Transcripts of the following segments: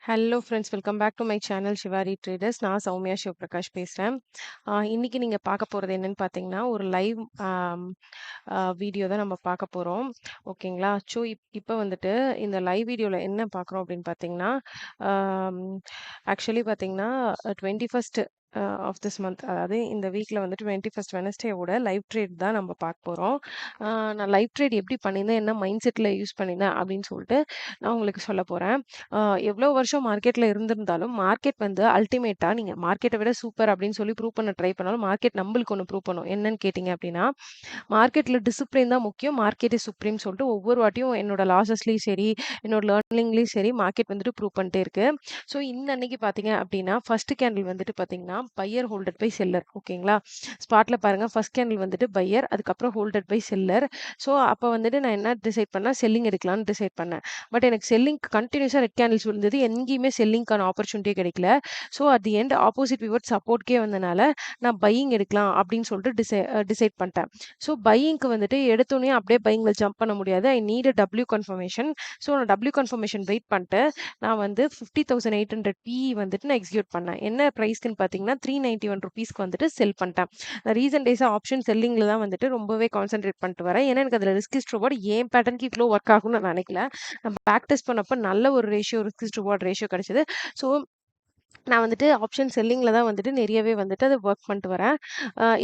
Hello friends, welcome back to my channel Shivari traders. நான் சௌமியா சிவபிரகாஷ் பேசுகிறேன். இன்னைக்கு நீங்கள் பார்க்க போகிறது என்னன்னு பார்த்தீங்கன்னா, ஒரு லைவ் வீடியோ தான் நம்ம பார்க்க போகிறோம். ஓகேங்களா? ஸோ இப்போ வந்துட்டு இந்த லைவ் வீடியோவில் என்ன பார்க்குறோம் அப்படின்னு பார்த்தீங்கன்னா, ஆக்சுவலி பார்த்தீங்கன்னா 21st ஆஃப் திஸ் மந்த், அதாவது இந்த வீக்கில் வந்துட்டு 21st வெனஸ்டேவோட லைவ் ட்ரேட் தான் நம்ம பார்க்க போகிறோம். நான் லைவ் ட்ரேட் எப்படி பண்ணியிருந்தேன், என்ன மைண்ட் செட்டில் யூஸ் பண்ணியிருந்தேன் அப்படின்னு சொல்லிட்டு நான் உங்களுக்கு சொல்ல போகிறேன். எவ்வளோ வருஷம் மார்க்கெட்ல இருந்திருந்தாலும், மார்க்கெட் வந்து அல்டிமேட்டா நீங்க மார்க்கெட்ட விட சூப்பர் அப்படின்னு சொல்லி ப்ரூவ் பண்ண ட்ரை பண்ணாலும், மார்க்கெட் நம்பளுக்கு ஒண்ணு ப்ரூவ் பண்ணும். என்னன்னு கேட்டீங்க அப்படின்னா, மார்க்கெட்ல டிசிப்ளின் தான் முக்கியம். மார்க்கெட் இஸ் சுப்ரீம் சொல்லிட்டு ஒவ்வொரு வாட்டியும் என்னோட லாஸஸ்லயும் சரி, என்னோட லேர்னிங்லயும் சரி, மார்க்கெட் வந்துட்டு ப்ரூவ் பண்ணிட்டே இருக்கு. ஸோ இந்த அன்னைக்கு பார்த்தீங்க அப்படின்னா, ஃபர்ஸ்ட் கேண்டில் வந்துட்டு பார்த்தீங்கன்னா, பையர் ஹோல்டட் பை செல்லர். ஓகேங்களா? ஸ்பாட்ல பாருங்க, ஃபர்ஸ்ட் கேண்டில் வந்துட்டு பையர், அதுக்கப்புறம் ஹோல்டட் பை செல்லர். ஸோ அப்போ வந்துட்டு நான் என்ன டிசைட் பண்ணேன், செல்லிங் எடுக்கலாம்னு டிசைட் பண்ணேன். பட் எனக்கு செல்லிங் கண்டினியூஸா ரெட் கேண்டில்ஸ் விழுந்தது. எங்கேயுமே செல்லிங்க்கான ஆப்பர்ச்சுனிட்டியே கிடைக்கல. So at the end opposite pivot சப்போர்ட்கே வந்தனால நான் பையிங் எடுக்கலாம் அப்படின்னு சொல்லிட்டு டிசைட் பண்ணிட்டேன். ஸோ பையிங்க்கு வந்துட்டு எடுத்தோடனே அப்படியே பையிங்ல ஜம்ப் பண்ண முடியாது. I need W confirmation. So நான் டபிள்யூ கன்ஃபர்மேஷன் வெயிட் பண்ணிட்டு நான் வந்து 50,800 பிஇ வந்துட்டு நான் எக்ஸிக்யூட் பண்ணேன். என்ன ப்ரைஸ்க்குன்னு பார்த்தீங்கன்னா ₹391 வந்துட்டு செல் பண்ணிட்டேன். நான் ரீசன்ட் டேஸாக ஆப்ஷன் செல்லிங்ல தான் வந்துட்டு ரொம்பவே கான்சென்ட்ரேட் பண்ணிட்டு வரேன். ஏன்னா எனக்கு அதில் ரிஸ்க் ரிவார்ட் ஏன் பேட்டர்னுக்கு இவ்வளோ ஒர்க் ஆகும்னு நான் நினைக்கல. நான் பேக் டெஸ்ட் பண்ணப்போ நல்ல ஒரு ரேஷியோ, ரிஸ்க் ரிவார்ட் ரேஷியோ கிடைச்சது. ஸோ நான் வந்துட்டு ஆப்ஷன் செல்லிங்ல தான் வந்துட்டு நிறையவே வந்துட்டு அதை ஒர்க் பண்ணிட்டு வரேன்.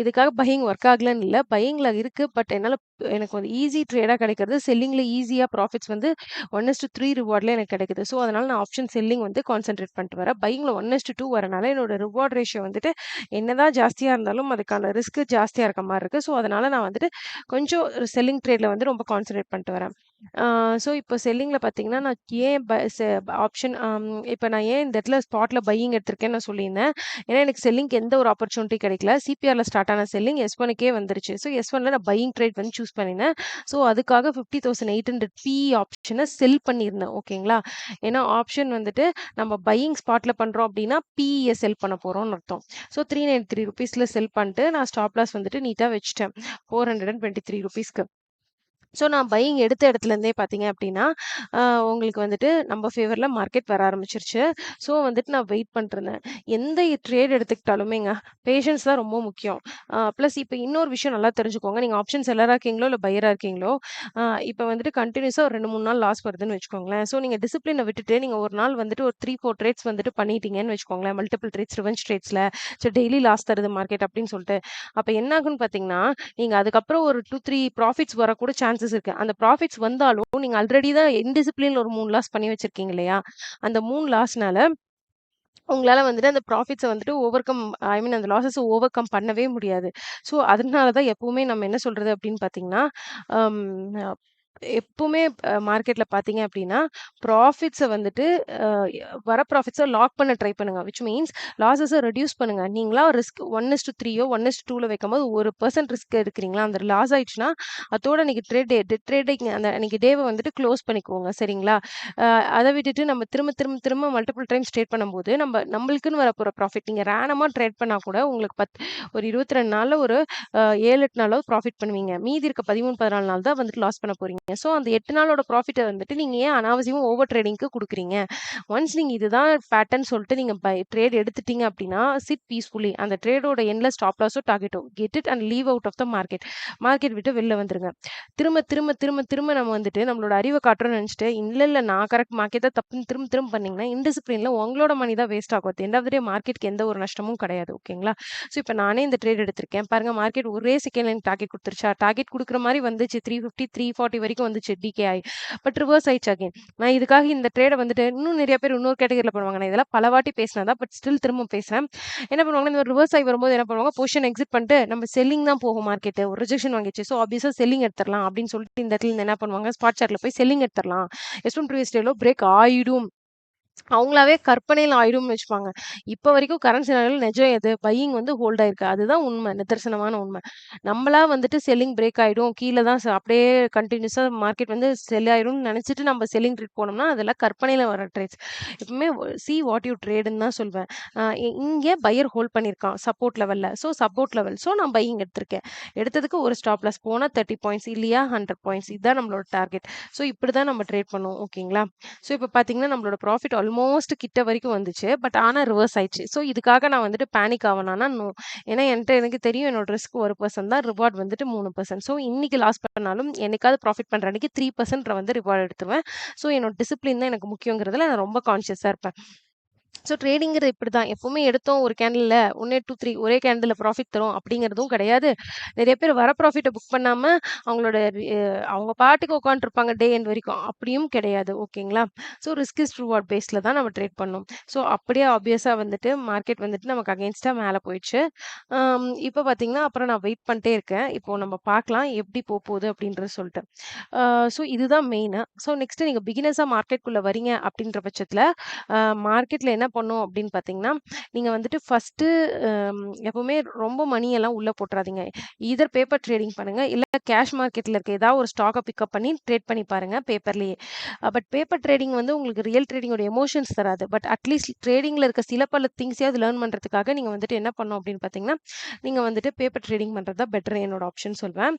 இதுக்காக பையிங் ஒர்க் ஆகலன்னு இல்லை, பையிங்ல இருக்கு. பட் எனக்கு வந்து ஈஸி ட்ரேடாக கிடைக்கிறது செல்லிங்ல ஈஸியாக ப்ராஃபிட்ஸ் வந்து 1:3 ரிவார்ட்ல எனக்கு கிடைக்குது. ஸோ அதனால நான் ஆப்ஷன் செல்லிங் வந்து கான்சென்ட்ரேட் பண்ணிட்டு வரேன். பையிங்ல 1:2 வரனால என்னோட ரிவார்ட் ரேஷியோ வந்துட்டு என்னதான் ஜாஸ்தியாக இருந்தாலும் அதுக்கான ரிஸ்க் ஜாஸ்தியாக இருக்க மாதிரி இருக்கு. ஸோ அதனால நான் வந்துட்டு கொஞ்சம் செல்லிங் ட்ரேட்ல வந்து ரொம்ப கான்சென்ட்ரேட் பண்ணிட்டு வரேன். ஸோ இப்போ செல்லிங்ல பார்த்தீங்கன்னா, நான் ஏன் ஆப்ஷன் இப்போ நான் ஏன் இந்த இடத்துல ஸ்பாட்ல பையிங் எடுத்திருக்கேன்னு நான் சொல்லியிருந்தேன். ஏன்னா எனக்கு செல்லிங்க்கு எந்த ஒரு ஆப்பர்ச்சுனிட்டி கிடைக்கல. சிபிஆர்ல ஸ்டார்ட் ஆன செல்லிங் எஸ்1க்கே வந்துருச்சு. ஸோ எஸ்1ல நான் பையிங் ட்ரேட் வந்து சூஸ் பண்ணியிருந்தேன். ஸோ அதுக்காக 50,800 பிஇ ஆப்ஷனை செல் பண்ணியிருந்தேன். ஓகேங்களா? ஏன்னா ஆப்ஷன் வந்துட்டு நம்ம பையிங் ஸ்பாட்ல பண்றோம் அப்படின்னா பிஇயை செல் பண்ண போறோம்னு அர்த்தம். ஸோ ₹393ல செல் பண்ணிட்டு நான் ஸ்டாப் லாஸ் வந்துட்டு நீட்டா வச்சுட்டேன். ₹423. ஸோ நான் பையிங் எடுத்த இடத்துலேருந்தே பார்த்தீங்க அப்படின்னா, உங்களுக்கு வந்துட்டு நம்ம ஃபேவரில் மார்க்கெட் வர ஆரம்பிச்சிருச்சு. ஸோ வந்துட்டு நான் வெயிட் பண்ணிட்டுருந்தேன். எந்த ட்ரேட் எடுத்துக்கிட்டாலுமேங்க, பேஷன்ஸ் தான் ரொம்ப முக்கியம். ப்ளஸ் இப்போ இன்னொரு விஷயம் நல்லா தெரிஞ்சுக்கோங்க. நீங்க ஆப்ஷன் செல்லரா இருக்கீங்களோ, இல்ல பையரா இருக்கீங்களோ, இப்போ வந்துட்டு கன்டினியூஸா ஒரு 2, 3 நாள் லாஸ் வருதுன்னு வச்சுக்கோங்களேன். ஸோ நீங்க டிசிப்ளின விட்டுட்டு நீங்க ஒரு நாள் வந்துட்டு ஒரு 3, 4 ட்ரேட்ஸ் வந்துட்டு பண்ணிட்டீங்கன்னு வச்சுக்கோங்களேன். மல்டிபிள் ட்ரேட்ஸ், ரிவெஞ்ச் ட்ரேட்ஸ்ல. ஸோ டெய்லி லாஸ் தருது மார்க்கெட் அப்படின்னு சொல்லிட்டு. அப்ப என்ன ஆகும்ன்னு பார்த்தீங்கன்னா, நீங்க அதுக்கப்புறம் ஒரு 2, 3 ப்ராஃபிட்ஸ் வரக்கூட சான்சஸ் இருக்கு. அந்த ப்ராஃபிட்ஸ் வந்தாலும் நீங்க ஆல்ரெடி தான் இன்டிசிப்ளின்ல ஒரு 3 லாஸ் பண்ணி வச்சிருக்கீங்க இல்லையா? அந்த 3 லாஸ்னால உங்களால வந்துட்டு அந்த ப்ராஃபிட்ஸ வந்துட்டு ஐ மீன் அந்த லாஸஸ ஓவர் கம் பண்ணவே முடியாது. ஸோ அதனால தான் எப்பவுமே நம்ம என்ன சொல்றது அப்படின்னு பார்த்தீங்கன்னா, அம் அ எப்பவுமே மார்க்கெட்ல பார்த்தீங்க அப்படின்னா, ப்ராஃபிட்ஸ வந்துட்டு அ வர ப்ராஃபிட்ஸ லாக் பண்ண ட்ரை பண்ணுங்க. விச் மீன்ஸ் லாஸஸ ரெட்யூஸ் பண்ணுங்க. நீங்களா ரிஸ்க் 1:3யோ 1:2ல வைக்கும்போது 1% ரிஸ்க் எடுக்கிறீங்களா, அந்த லாஸ் ஆயிடுச்சுன்னா, அதோட அன்னைக்கு ட்ரேடிங் அந்த அன்னைக்கு டேவ வந்துட்டு க்ளோஸ் பண்ணிக்கோங்க. சரிங்களா? அ அத விட்டுட்டு நம்ம திரும்ப திரும்ப திரும்ப மல்டிபிள் டைம்ஸ் ட்ரேட் பண்ணும்போது, நம்மளுக்குன்னு வரப்போற ப்ராஃபிட் நீங்க ரேண்டமா ட்ரேட் பண்ணா கூட உங்களுக்கு ஒரு 22 நாள்ல ஒரு 7, 8 நாளாவது ப்ராஃபிட் பண்ணுவீங்க. மீதி இருக்க 13, 14 நாள் தான் வந்துட்டு லாஸ் பண்ண போறீங்க. ஸோ அந்த 8 நாளோட ப்ராஃபிட்ட வந்துட்டு நீங்க ஏன் அனாவசியமா ஓவர் ட்ரேடிங்க்கு குடுக்குறீங்க? ஒன்ஸ் நீங்க இதுதான் பேட்டர்ன் சொல்லிட்டு நீங்க ட்ரேட் எடுத்துட்டீங்க அப்படின்னா, சிட் பீஸ்ஃபுல்லி. அந்த ட்ரேடோட எண்ட்ல ஸ்டாப் லாஸோ, டார்கெட்டோ get it and leave out of the market. Market விட்டு வெளில வந்துருங்க. திரும்ப திரும்ப திரும்ப திரும்ப நம்ம வந்துட்டு நம்மளோட அறிவ காட்டுறோம்னு நெனச்சுட்டு, இல்ல இல்ல நான் கரெக்ட் மார்க்கெட் தான் தப்புன்னு திரும்ப திரும்ப பண்ணீங்கன்னா, இன்டிசிப்ளின்ல உங்களோட மணி தான் வேஸ்ட் ஆகும். At the end of the day மார்க்கெட்க்கு எந்த ஒரு நஷ்டமும் கிடையாது. ஓகேங்களா? ஸோ இப்ப நானே இந்த ட்ரேட் எடுத்திருக்கேன். பாருங்க மார்க்கெட் ஒரே செகண்ட்ல எனக்கு டார்கெட் குடுத்துருச்சா? டார்கெட் குடுக்குற மாரி வந்துச்சு. 350, 340 வரைக்கும் வந்துச்சு டிகேஐ. பட் ரிவர்ஸ் ஆயிடுச்சு அகைன். நான் இதுக்காக இந்த ட்ரேட வந்துட்டு இன்னும் நெறைய பேர் இன்னொரு கேட்டகரில பண்ணுவாங்க. நான் இதெல்லாம் பல வாட்டி பேசினது தான். பட் ஸ்டில் திரும்ப பேசுறேன். என்ன பண்ணுவாங்கன்னா, இந்த ரிவர்ஸ் ஆகி வரும்போது என்ன பண்ணுவாங்க, பொசிஷன் எக்ஸிட் பண்ணிட்டு நம்ம செல்லிங் தான் போகும் மார்க்கெட். ஒரு ரிஜெக்ஷன் வாங்கிச்சு. ஸோ ஆப்வியஸா செல்லிங் எடுத்துறலாம் அப்படின்னு சொல்லிட்டு இந்த இடத்துல இருந்து என்ன பண்ணுவாங்க, ஸ்பாட் சார்ட்ல போய் செல்லிங் எடுத்துறலாம். S1 ப்ரீவியஸ் டேல பிரேக் ஆயிடும். அவங்களாவே கற்பனையில ஆயிடும்னு வச்சுப்பாங்க. இப்ப வரைக்கும் கரண்ட் சினாரியோல நிஜம் எது? பையிங் வந்து ஹோல்ட் ஆயிருக்கு. அதுதான் உண்மை. நிதர்சனமான உண்மை. நம்மளா வந்துட்டு செல்லிங் பிரேக் ஆயிடும். கீழ தான் அப்படியே கன்டினியூஸா மார்க்கெட் வந்து செல் ஆயிரும்னு நெனச்சுட்டு நம்ம செல்லிங் ட்ரேட் போனோம்னா, அதெல்லாம் கற்பனையில வர ட்ரேட்ஸ். எப்பவுமே சி வாட் யூ ட்ரேடுன்னு தான் சொல்வேன். இங்க பையர் ஹோல்ட் பண்ணியிருக்கான் சப்போர்ட் லெவல்ல. So support level. ஸோ நான் பையிங் எடுத்திருக்கேன். எடுத்ததுக்கு ஒரு ஸ்டாப் லாஸ் போனா 30 பாயிண்ட்ஸ் இல்லையா 100 பாயிண்ட்ஸ். இதுதான் நம்மளோட டார்கெட். ஸோ இப்படிதான் நம்ம ட்ரேட் பண்ணுவோம். ஓகேங்களா? ஸோ இப்ப பார்த்தீங்கன்னா, நம்மளோட ப்ராஃபிட் ஆல்மோஸ்ட் ஆல்மோஸ்ட் கிட்ட வரைக்கும் வந்துச்சு. பட் ஆனா ரிவர்ஸ் ஆயிடுச்சு. ஸோ இதுக்காக நான் வந்துட்டு பேனிக் ஆவேனான்னா, நோ. ஏன்னா எனக்கு தெரியும் என்னோட ரிஸ்க் 1% தான். ரிவார்ட் வந்துட்டு 3%. ஸோ இன்னைக்கு லாஸ் பண்ணாலும் என்னைக்காவது ப்ராஃபிட் பண்ற அன்னைக்கு 3% வந்து ரிவார்ட் எடுத்துருவேன். ஸோ என்னோட டிசிப்ளின் தான் எனக்கு முக்கியங்கிறதுல நான் ரொம்ப கான்ஷியஸா இருப்பேன். ஸோ ட்ரேடிங்கிறது இப்படிதான். எப்பவுமே எடுத்தோம் ஒரு கேண்டில்ல 1, 2, 3 ஒரே கேண்டில்ல ப்ராஃபிட் தரும் அப்படிங்கிறதும் கிடையாது. நெறைய பேர் வர ப்ராஃபிட்ட புக் பண்ணாம அவங்களோட அவங்க பாட்டுக்கு உட்காந்துருப்பாங்க டே எண்ட் வரைக்கும். அப்படியும் கிடையாது. ஓகேங்களா? ஸோ ரிஸ்க் இஸ் ரிவார்ட் பேஸ்ல தான் நம்ம ட்ரேட் பண்ணணும். ஸோ அப்படியே ஆப்வியஸா வந்துட்டு மார்க்கெட் வந்துட்டு நமக்கு அகைன்ஸ்டா மேல போயிடுச்சு. இப்ப பார்த்தீங்கன்னா, அப்புறம் நான் வெயிட் பண்ணிட்டே இருக்கேன். இப்போ நம்ம பார்க்கலாம் எப்படி போகுது அப்படின்றது சொல்லிட்டு. ஸோ இதுதான் மெயினு. ஸோ நெக்ஸ்ட் நீங்க பிகினர்ஸா மார்க்கெட்குள்ள வரீங்க அப்படின்ற பட்சத்துல, மார்க்கெட்ல என்ன பண்ணும் அப்படின்னு பார்த்தீங்கன்னா, நீங்க வந்துட்டு ஃபர்ஸ்ட்டு எப்பவுமே ரொம்ப மணியெல்லாம் உள்ள போட்டுறாதீங்க. ஈதர் பேப்பர் ட்ரேடிங் பண்ணுங்க. இல்ல கேஷ் மார்க்கெட்ல இருக்க ஏதாவது ஒரு ஸ்டாக்க பிக்கப் பண்ணி ட்ரேட் பண்ணி பாருங்க பேப்பர்லயே. பட் பேப்பர் ட்ரேடிங் வந்து உங்களுக்கு ரியல் ட்ரேடிங்கோட எமோஷன்ஸ் தராது. பட் அட்லீஸ்ட் ட்ரேடிங்ல இருக்க சில பல திங்ஸையாவது லேர்ன் பண்றதுக்காக நீங்க வந்துட்டு என்ன பண்ணணும் அப்படின்னு பார்த்தீங்கன்னா, நீங்க வந்துட்டு பேப்பர் ட்ரேடிங் பண்றது தான் பெட்டர் என்னோட ஆப்ஷன் சொல்வேன்.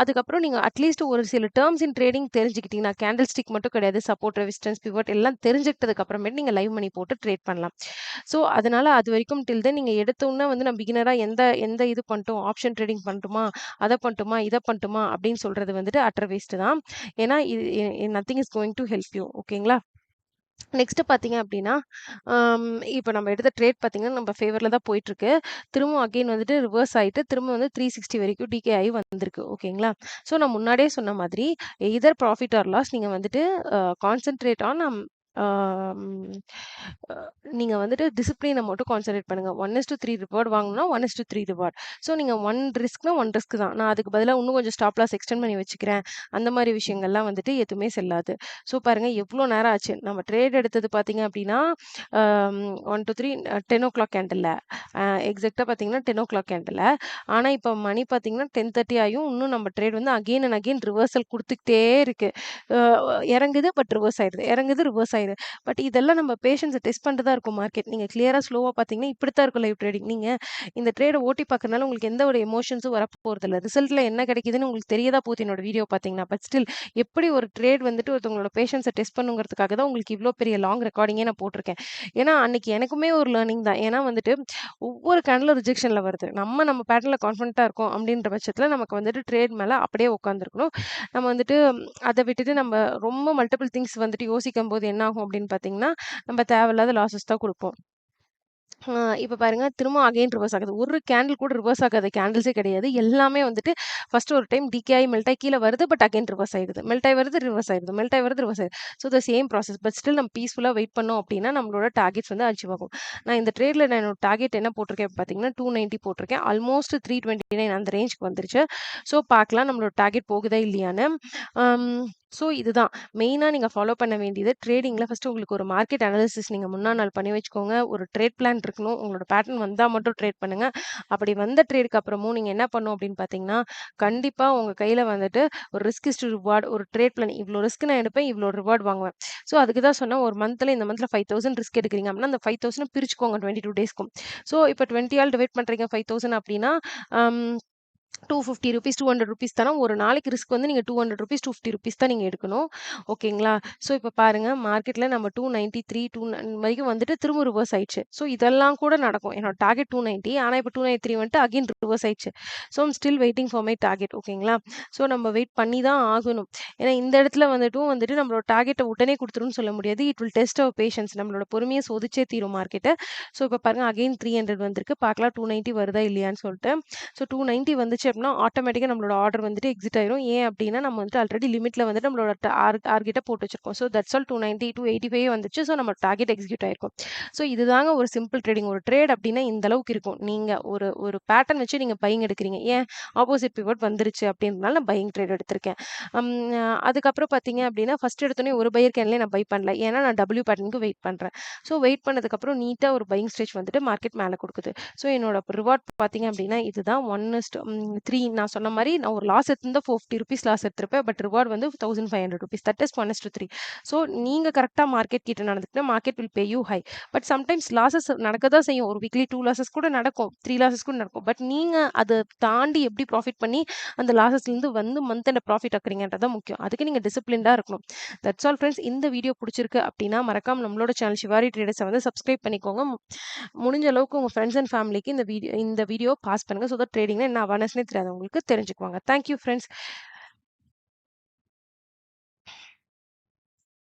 அதுக்கப்புறம் நீங்க அட்லீஸ்ட் ஒரு சில டெர்ம்ஸ் இன் ட்ரேடிங் தெரிஞ்சுக்கிட்டீங்கன்னா, கேண்டில் ஸ்டிக் மட்டும் கிடையாது. சப்போர்ட், ரெசிஸ்டன்ஸ், பிவோட் எல்லாம் தெரிஞ்சுக்கிட்டதுக்கு அப்புறமேட்டு நீங்க லைவ் மணி போட்டு ட்ரேட் பண்ணலாம். ஸோ அதனால அது வரைக்கும் டில் தென் நீங்க எடுத்தோனே வந்து நான் பிகினரா எந்த எந்த இது பண்ணட்டும், ஆப்ஷன் ட்ரேடிங் பண்ணட்டுமா, அத பண்ணட்டுமா, இத பண்ணட்டுமா அப்படின்னு சொல்றது வந்துட்டு அட்டர் வேஸ்ட் தான். ஏன்னா nothing is going to help you. ஓகேங்களா? நெக்ஸ்ட் பார்த்தீங்க அப்படின்னா, இப்ப நம்ம எடுத்த ட்ரேட் பார்த்தீங்கன்னா, நம்ம ஃபேவர்ல தான் போயிட்டுருக்கு. திரும்பவும் அகைன் வந்துட்டு ரிவர்ஸ் ஆயிட்டு, திரும்ப வந்து 360 வரைக்கும் டிகே ஆகி வந்திருக்கு. ஓகேங்களா? ஸோ நான் முன்னாடியே சொன்ன மாதிரி, எய்தர் ப்ராஃபிட் ஆர் லாஸ் நீங்க வந்துட்டு கான்சன்ட்ரேட் ஆன் ஆம், அ நீங்க வந்துட்டு டிசிப்ளின மட்டும் கான்சன்ட்ரேட் பண்ணுங்க. 1:3 ரிவார்ட் வாங்கணும்னா 1:3 ரிவார்ட். ஸோ நீங்க 1 ரிஸ்க்னா 1 ரிஸ்க் தான். நான் அதுக்கு பதிலா இன்னும் கொஞ்சம் ஸ்டாப் லாஸ் எக்ஸ்டெண்ட் பண்ணி வச்சுக்கிறேன். அந்த மாரி விஷயங்கள்லாம் வந்துட்டு எதுவுமே செல்லாது. ஸோ பாருங்க எவ்ளோ நேரம் ஆச்சு. நம்ம ட்ரேட் எடுத்தது பார்த்தீங்க அப்படின்னா, 1, 2, 3 10:00 கேண்டில்ல. எக்ஸாக்ட்டா பார்த்தீங்கன்னா 10:00 கேண்டில்ல. ஆனா இப்ப மணி பார்த்தீங்கன்னா 10:30 ஆயும் இன்னும் நம்ம ட்ரேட் வந்து அகைன் அண்ட் அகைன் ரிவர்சல் குடுத்துக்கிட்டே இருக்கு. அ இறங்குது பட் ரிவர்ஸ் ஆயிடுது. இறங்குது ரிவர்ஸ் ஆயிடுது. பட் இதெல்லாம் நம்ம பேஷன்ஸ டெஸ்ட் பண்ணிட்டு தான் இருக்கும் மார்க்கெட். நீங்க கிளியரா ஸ்லோவா பார்த்தீங்கன்னா, இப்படித்தான் இருக்கும் லைவ் ட்ரேடிங். நீங்க இந்த ட்ரேட ஓட்டி பார்க்கறனால உங்களுக்கு எந்த ஒரு எமோஷன்ஸும் வரப்போறதில்ல. ரிசல்ட்ல என்ன கிடைக்குதுன்னு உங்களுக்கு தெரிய தான் போகுது என்னோட வீடியோ பார்த்தீங்கன்னா. பட் ஸ்டில் எப்படி ஒரு ட்ரேட் வந்துட்டு ஒருத்தவங்களோட பேஷன்ஸ டெஸ்ட் பண்ணுங்கிறதுக்காக தான் உங்களுக்கு இவ்ளோ பெரிய லாங் ரெக்கார்டிங்கே நான் போட்டிருக்கேன். ஏன்னா, அன்னைக்கு எனக்குமே ஒரு லேர்னிங் தான். ஏன்னா வந்துட்டு ஒவ்வொரு கேண்டிலும் ரிஜெக்ஷன்ல வருது. நம்ம பேட்டர்ன்ல கான்ஃபிடென்ட்டா இருக்கோம் அப்படின்ற பட்சத்தில நமக்கு வந்துட்டு ட்ரேட் மேல அப்படியே உட்காந்துருக்கணும். நம்ம வந்துட்டு அத விட்டுட்டு நம்ம ரொம்ப மல்டிபிள் திங்ஸ் வந்துட்டு யோசிக்கும்போது என்ன ஆகும் அப்படின்னு பார்த்தீங்கன்னா, நம்ம தேவையில்லாத லாஸஸ் தான் குடுப்போம். ஆ இப்ப பாருங்க திரும்ப அகைன் ரிவர்ஸ் ஆகுது. ஒரு கேண்டில் கூட ரிவர்ஸ் ஆகாத கேண்டில்ஸே கிடையாது. எல்லாமே வந்துட்டு ஃபர்ஸ்ட் ஒரு டைம் டிகே ஆயி மெல்ட் ஆயி கீழ வருது. பட் அகைன் ரிவர்ஸ் ஆயிடுது. மெல்ட் ஆயி வருது, ரிவர்ஸ் ஆயிடுது. மெல்ட் ஆயி வருது, ரிவர்ஸ் ஆயிடுது. So the same process. But still நம்ம பீஸ்ஃபுல்லா வெயிட் பண்ணோம் அப்டின்னா, நம்மளோட டார்கெட்ஸ் வந்து அச்சீவ் ஆகும். நான் இந்த ட்ரேட்ல நான் என்னோட டார்கெட் என்ன போட்டிருக்கேன் பார்த்தீங்கன்னா, 290 போட்டிருக்கேன். ஆல்மோஸ்ட் 329 அந்த ரேஞ்சுக்கு வந்துருச்சு. ஸோ பார்க்கலாம் நம்மளோட டார்கெட் போகுதா இல்லையான்னு. அம் ஸோ இதுதான் மெயினா நீங்க ஃபாலோ பண்ண வேண்டியது. ட்ரேடிங்ல ஃபர்ஸ்ட் உங்களுக்கு ஒரு மார்க்கெட் அனாலிசிஸ் நீங்க முன்னா நாள் பண்ணி வச்சுக்கோங்க. ஒரு ட்ரேட் பிளான் இருக்கணும். உங்களோட பேட்டர்ன் வந்தா மட்டும் ட்ரேட் பண்ணுங்க. அப்படி வந்த ட்ரேடுக்கு அப்புறமும் நீங்க என்ன பண்ணணும் அப்படின்னு பார்த்தீங்கன்னா, கண்டிப்பா உங்க கையில வந்துட்டு ஒரு ரிஸ்க் இஸ் டு ரிவார்ட் ஒரு ட்ரேட் பிளான் இவ்ளோ ரிஸ்க் நான் எடுப்பேன், இவ்ளோ ரிவார்ட் வாங்குவேன். ஸோ அதுக்கு தான் சொன்னேன் ஒரு மந்த்ல இந்த மந்த்ல 5000 ரிஸ்க் எடுக்கிறீங்க அப்படின்னா, அந்த 5000 பிரிச்சுக்கோங்க 22 டேஸ்க்கும். ஸோ இப்ப 20 ஆல் டிவைட் பண்றீங்க 5000 அப்படின்னா, அம் ₹250 ₹200 தானா ஒரு நாளைக்கு ரிஸ்க் வந்து நீங்க ₹200 ₹250 தான் நீங்க எடுக்கணும். ஓகேங்களா? ஸோ இப்ப பாருங்க மார்க்கெட்ல நம்ம 293 வரைக்கும் வந்துட்டு திரும்ப ரிவர்ஸ் ஆயிடுச்சு. ஸோ இதெல்லாம் கூட நடக்கும். என்னோட டார்கெட் 290 ஆனா இப்ப 293 வந்துட்டு அகைன் ரிவர்ஸ் ஆயிடுச்சு. So I'm still waiting for my target. ஓகேங்களா? ஸோ நம்ம வெயிட் பண்ணி தான் ஆகணும். ஏன்னா இந்த இடத்துல வந்துட்டு நம்மளோட டார்கெட்ட உடனே குடுத்துரும்னு சொல்ல முடியாது. It will test our patience. நம்மளோட பொறுமைய சோதிச்சே தீரும் மார்க்கெட்ட. ஸோ இப்ப பாருங்க அகைன் 300 வந்திருக்கு. பார்க்கலாம் 290 வருதா இல்லையான்னு சொல்ட்டு. ஸோ 290 வந்துச்சு அப்படின்னா, ஆட்டோமேட்டிக்கா நம்மளோட ஆர்டர் வந்துட்டு எக்ஸிட் ஆயிரும். ஏன் அப்படின்னா, நம்ம வந்துட்டு ஆல்ரெடி லிமிட்ல வந்துட்டு நம்மளோட டார்கெட்ட போட்டு வச்சிருக்கோம். ஸோ தட்ஸ் ஆல் 290, 285 வந்துச்சு. ஸோ நம்ம டார்கெட் எக்ஸிக்யூட் ஆயிருக்கும். ஸோ இதுதாங்க ஒரு சிம்பிள் ட்ரேடிங். ஒரு ட்ரேட் அப்படின்னா இந்த அளவுக்கு இருக்கும். நீங்க ஒரு ஒரு பேட்டர்ன் வச்சு நீங்க பையிங் எடுக்கிறீங்க. ஏன் ஆப்போசிட் பிவோட் வந்துருச்சு அப்படின்றனால நான் பையிங் ட்ரேட் எடுத்திருக்கேன். அம் அதுக்கப்புறம் பார்த்தீங்க அப்படின்னா, ஃபர்ஸ்ட் எடுத்தோனே ஒரு பையர் கேன்லயே நான் பை பண்ணல. ஏன்னா நான் டபிள்யூ பேட்டர்னுக்கு வெயிட் பண்றேன். ஸோ வெயிட் பண்ணதுக்கப்புறம் நீட்டா ஒரு பையிங் ஸ்டேஜ் வந்துட்டு மார்க்கெட் மேல குடுக்குது. ஸோ என்னோட ரிவார்ட் பார்த்தீங்க அப்படின்னா, இதுதான் 3 நான் சொன்ன மாரி நான் ஒரு லாஸ் எடுத்திருந்தா ₹450 லாஸ் எடுத்திருப்பேன். பட் ரிவார்ட் வந்து ₹1500 தட் இஸ் 1:3. ஸோ நீங்க கரெக்ட்டா மார்க்கெட் கிட்ட நடந்துக்கிட்டா market will pay you high. But sometimes losses நடக்க தான் செய்யும். ஒரு வீக்லி 2 லாஸஸ் கூட நடக்கும். 3 லாஸஸ் கூட நடக்கும். பட் நீங்க அத தாண்டி எப்படி ப்ராஃபிட் பண்ணி அந்த லாஸஸ்லேருந்து வந்து மந்த் எண்ட் ப்ராஃபிட் ஆக்குறீங்கன்றது தான் முக்கியம். அதுக்கு நீங்க டிசிப்ளின்டா இருக்கணும். That's all friends. இந்த வீடியோ புடிச்சிருக்கு அப்படின்னா மறக்காம நம்மளோட சேனல் சிவாரி ட்ரேடர்ஸ வந்து சப்ஸ்கிரைப் பண்ணிக்கோங்க. முடிஞ்ச அளவுக்கு உங்க ஃப்ரெண்ட்ஸ் அண்ட் ஃபேமிலிக்கு இந்த வீடியோ பாஸ் பண்ணுங்க. ஸோ தட் ட்ரேடிங்ல என்ன அவேர்னஸ்னே தெரியாதவங்களுக்கு தெரிஞ்சுக்குவாங்க. Thank you friends.